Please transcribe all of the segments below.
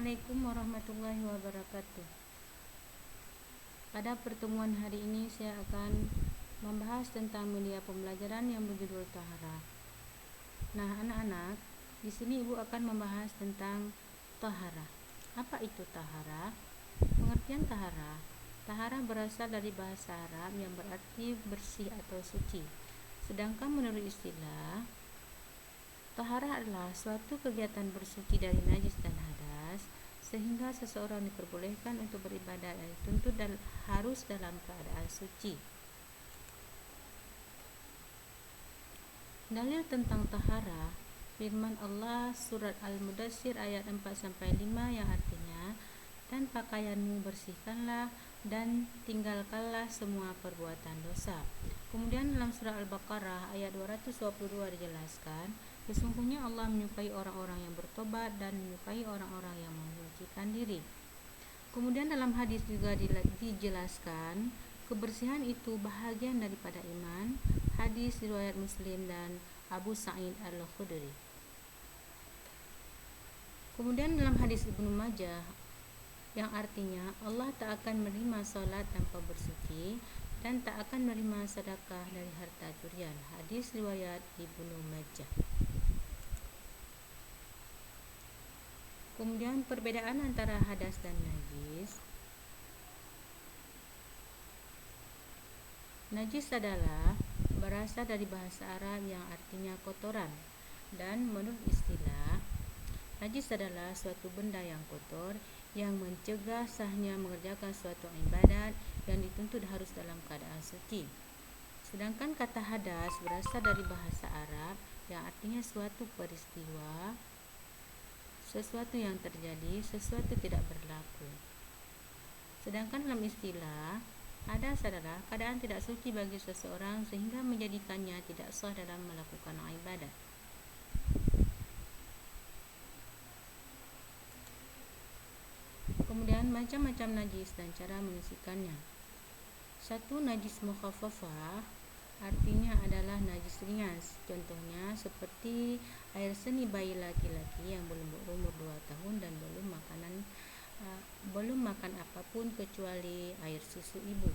Assalamualaikum warahmatullahi wabarakatuh. Pada pertemuan hari ini saya akan membahas tentang media pembelajaran yang berjudul taharah. Nah, anak-anak, di sini Ibu akan membahas tentang taharah. Apa itu taharah? Pengertian taharah. Taharah berasal dari bahasa Arab yang berarti bersih atau suci. Sedangkan menurut istilah, taharah adalah suatu kegiatan bersuci dari najis dan hadas, sehingga seseorang diperbolehkan untuk beribadah dan dituntut dan harus dalam keadaan suci. Dalil tentang taharah, firman Allah surat Al-Mudaththir ayat 4-5 yang artinya, dan pakaianmu bersihkanlah dan tinggalkanlah semua perbuatan dosa. Kemudian dalam surah Al-Baqarah ayat 222 dijelaskan, sesungguhnya Allah menyukai orang-orang yang bertobat dan menyukai orang-orang yang menyucikan diri. Kemudian dalam hadis juga dijelaskan, kebersihan itu bahagian daripada iman. Hadis riwayat Muslim dan Abu Sa'id Al-Khudri. Kemudian dalam hadis Ibnu Majah yang artinya Allah tak akan menerima salat tanpa bersuci dan tak akan menerima sedekah dari harta curian. Hadis riwayat Ibnu Majah. Kemudian perbedaan antara hadas dan najis. Najis adalah berasal dari bahasa Arab yang artinya kotoran, dan menurut istilah, najis adalah suatu benda yang kotor yang mencegah sahnya mengerjakan suatu ibadat yang dituntut harus dalam keadaan suci. Sedangkan kata hadas berasal dari bahasa Arab yang artinya suatu peristiwa, sesuatu yang terjadi, sesuatu tidak berlaku. Sedangkan dalam istilah, hadas adalah keadaan tidak suci bagi seseorang sehingga menjadikannya tidak sah dalam melakukan ibadat. Kemudian macam-macam najis dan cara menyucikannya. 1. Najis mukhaffafah, artinya adalah najis ringan. Contohnya seperti air seni bayi laki-laki yang belum berumur 2 tahun dan belum makan apapun kecuali air susu ibu.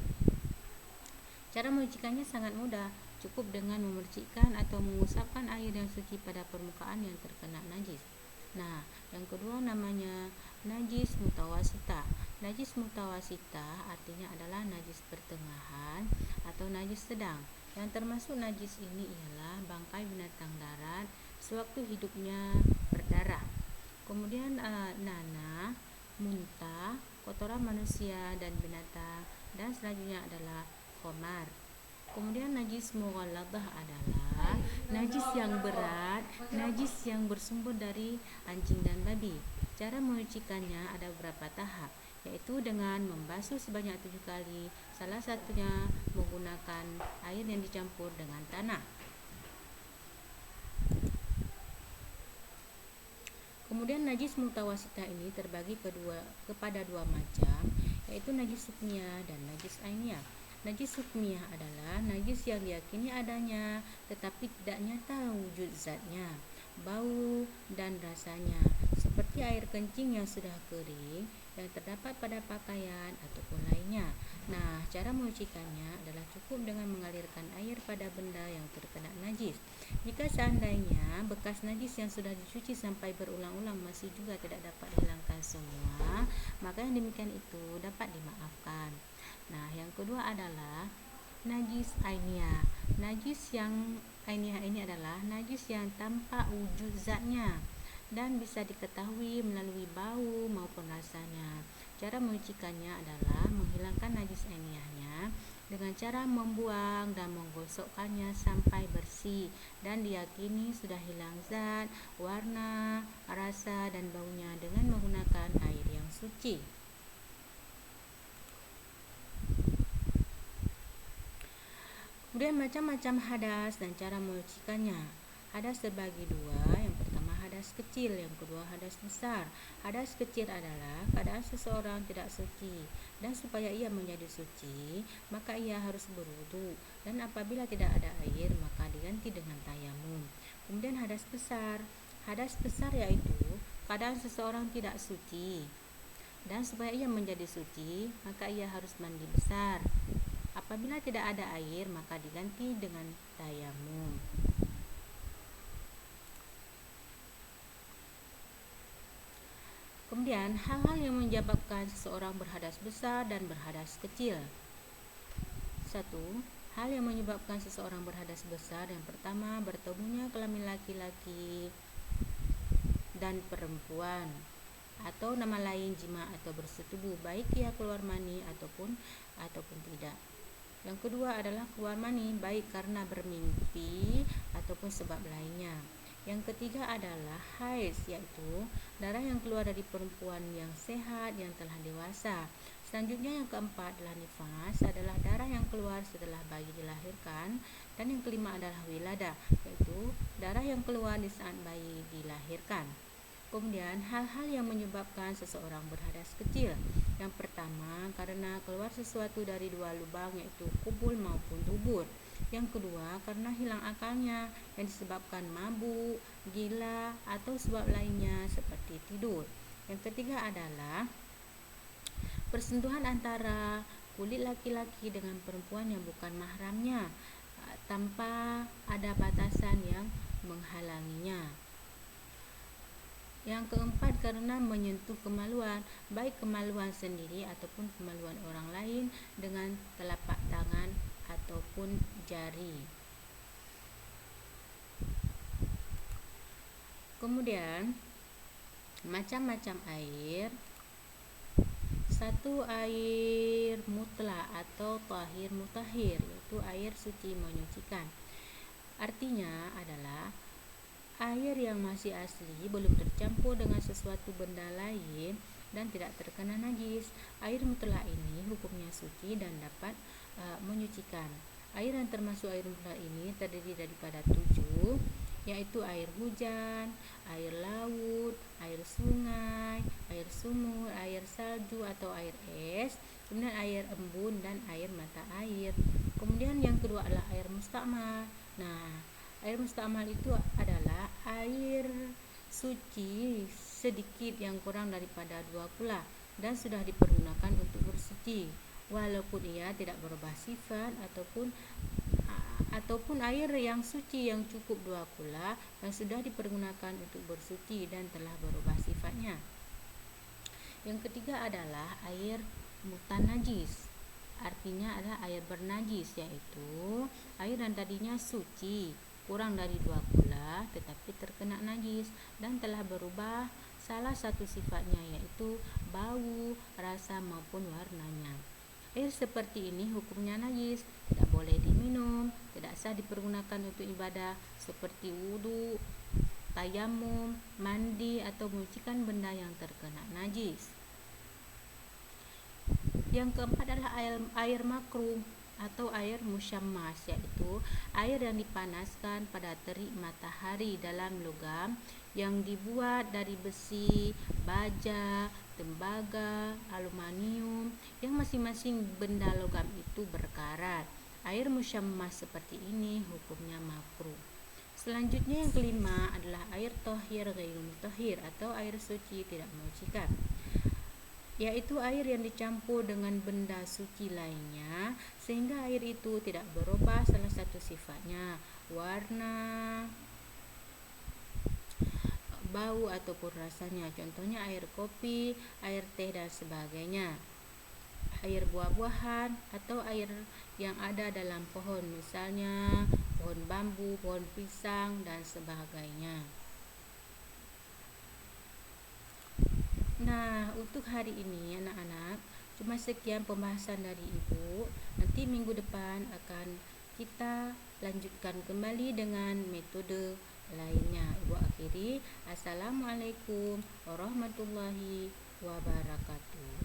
Cara menyucikannya sangat mudah, cukup dengan memercikkan atau mengusapkan air yang suci pada permukaan yang terkena najis. Nah, yang kedua namanya najis mutawasitah. Najis mutawasitah artinya adalah najis pertengahan atau najis sedang. Yang termasuk najis ini ialah bangkai binatang darat sewaktu hidupnya berdarah. Kemudian nanah, muntah, kotoran manusia dan binatang, dan selanjutnya adalah khamar. Kemudian najis mughalladah adalah najis yang berat, najis yang bersumber dari anjing dan babi. Cara menyucikannya ada beberapa tahap, yaitu dengan membasuh sebanyak 7 kali, salah satunya menggunakan air yang dicampur dengan tanah. Kemudian najis mutawasitah ini terbagi kepada dua macam, yaitu najis hukmiyah dan najis ainiyah. Najis hukmiyah adalah najis yang diyakini adanya tetapi tidak nyata wujud zatnya, bau dan rasanya, seperti air kencing yang sudah kering yang terdapat pada pakaian ataupun lainnya. Nah, cara menyucikannya adalah cukup dengan mengalirkan air pada benda yang terkena najis. Jika seandainya bekas najis yang sudah dicuci sampai berulang-ulang masih juga tidak dapat dihilangkan semua, maka yang demikian itu dapat dimaafkan. Nah, yang kedua adalah najis ainiyah. Najis yang ainiyah ini adalah najis yang tampak wujud zatnya dan bisa diketahui melalui bau maupun rasanya. Cara menyucikannya adalah menghilangkan najis ainiyahnya dengan cara membuang dan menggosokkannya sampai bersih dan diyakini sudah hilang zat, warna, rasa dan baunya dengan menggunakan air yang suci. Kemudian macam-macam hadas dan cara menyucikannya. Hadas terbagi dua, yang pertama hadas kecil, yang kedua hadas besar. Hadas kecil adalah keadaan seseorang tidak suci, dan supaya ia menjadi suci, maka ia harus berwudu, dan apabila tidak ada air, maka diganti dengan tayamum. Kemudian hadas besar yaitu keadaan seseorang tidak suci. Dan supaya ia menjadi suci, maka ia harus mandi besar. Apabila tidak ada air, maka diganti dengan tayamum. Kemudian, hal-hal yang menyebabkan seseorang berhadas besar dan berhadas kecil. 1. Hal yang menyebabkan seseorang berhadas besar, yang pertama, bertemunya kelamin laki-laki dan perempuan, atau nama lain jima atau bersetubuh, baik ia keluar mani ataupun tidak. Yang kedua adalah keluar mani baik karena bermimpi ataupun sebab lainnya. Yang ketiga adalah haid, yaitu darah yang keluar dari perempuan yang sehat yang telah dewasa. Selanjutnya yang keempat adalah nifas, adalah darah yang keluar setelah bayi dilahirkan. Dan yang kelima adalah wilada, yaitu darah yang keluar di saat bayi dilahirkan. Kemudian hal-hal yang menyebabkan seseorang berhadas kecil. Yang pertama, karena keluar sesuatu dari dua lubang, yaitu kubul maupun dubur. Yang kedua, karena hilang akalnya yang disebabkan mabuk, gila, atau sebab lainnya seperti tidur. Yang ketiga adalah persentuhan antara kulit laki-laki dengan perempuan yang bukan mahramnya tanpa ada batasan yang menghalanginya. Yang keempat, karena menyentuh kemaluan, baik kemaluan sendiri ataupun kemaluan orang lain dengan telapak tangan ataupun jari. Kemudian, macam-macam air. 1. Air mutlak atau tahir mutahhir, yaitu air suci menyucikan. Artinya adalah air yang masih asli, belum tercampur dengan sesuatu benda lain dan tidak terkena najis. Air mutlak ini hukumnya suci dan dapat menyucikan. Air yang termasuk air mutlak ini terdiri daripada 7, yaitu air hujan, air laut, air sungai, air sumur, air salju atau air es, kemudian air embun dan air mata air. Kemudian yang kedua adalah air mustakmal. Air mustakmal itu adalah air suci sedikit yang kurang daripada 2 kula dan sudah dipergunakan untuk bersuci, walaupun ia tidak berubah sifat, ataupun air yang suci yang cukup 2 kula yang sudah dipergunakan untuk bersuci dan telah berubah sifatnya. Yang ketiga adalah air mutanajis. Artinya adalah air bernajis, yaitu air yang tadinya suci kurang dari 2 kula tetapi terkena najis dan telah berubah salah satu sifatnya, yaitu bau, rasa maupun warnanya. Air seperti ini hukumnya najis, tidak boleh diminum, tidak sah dipergunakan untuk ibadah seperti wudu, tayamum, mandi atau menyucikan benda yang terkena najis. Yang keempat adalah air makruh atau air musyammas, yaitu air yang dipanaskan pada terik matahari dalam logam yang dibuat dari besi, baja, tembaga, aluminium, yang masing-masing benda logam itu berkarat. Air musyammas seperti ini hukumnya makruh. Selanjutnya yang kelima adalah air tahir ghairu mutahhir atau air suci tidak menyucikan, yaitu air yang dicampur dengan benda suci lainnya sehingga air itu tidak berubah salah satu sifatnya, warna, bau ataupun rasanya. Contohnya air kopi, air teh dan sebagainya. Air buah-buahan atau air yang ada dalam pohon, misalnya pohon bambu, pohon pisang dan sebagainya. Untuk hari ini anak-anak, cuma sekian pembahasan dari Ibu. Nanti minggu depan akan kita lanjutkan kembali dengan metode lainnya. Ibu akhiri, Assalamualaikum warahmatullahi wabarakatuh.